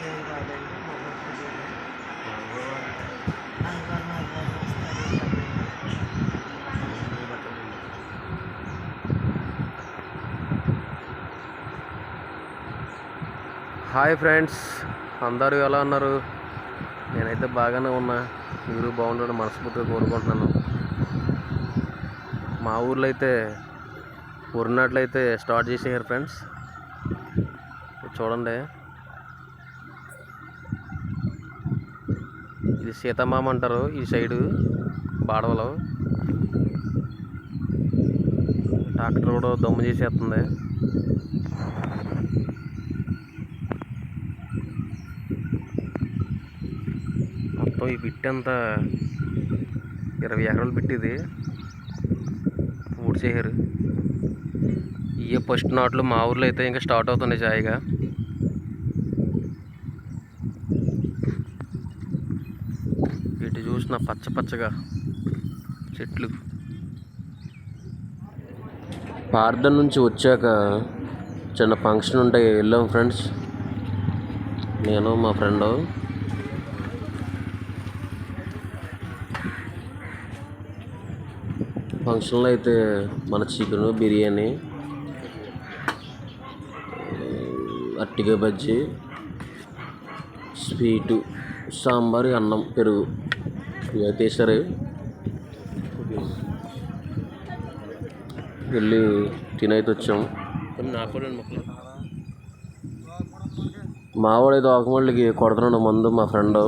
ఏం కాదండి అయ్యగారు వస్తారు. హాయ్ ఫ్రెండ్స్, అందరూ ఎలా ఉన్నారు? నేనైతే బాగానే ఉన్నా. మీరు బాగుండడం మనస్ఫూర్తిగా కోరుకుంటున్నాను. మా ఊర్లో అయితే ఉరినట్లయితే స్టార్ట్ చేసేయారు ఫ్రెండ్స్. చూడండి, ఇది సీతమామ అంటారు ఈ సైడు బాడవలో. ట్రాక్టర్ కూడా దమ్ము చేసేస్తుంది. మొత్తం ఈ బిట్ అంతా 20 ఎకరాలు బిట్టిది ఊడ్చేసారు. ఇవే ఫస్ట్ నాట్లు మా ఊర్లో అయితే ఇంకా స్టార్ట్ అవుతున్నాయి జాయిగా. ఇటు చూసిన పచ్చ పచ్చగా చెట్లు. పార్దన్ నుంచి వచ్చాక చిన్న ఫంక్షన్ ఉంటాయి, వెళ్ళాం ఫ్రెండ్స్. నేను మా ఫ్రెండ్ ఫంక్షన్లో అయితే మన చికెను, బిర్యానీ, అట్టిగా బజ్జీ, స్వీటు, సాంబార్, అన్నం, పెరుగు ఇవైతే వేసారు. వెళ్ళి తినైతే వచ్చాం. మావాడైతే ఆకుమల్లికి కొడుతున్నాడు మందు మా ఫ్రెండ్.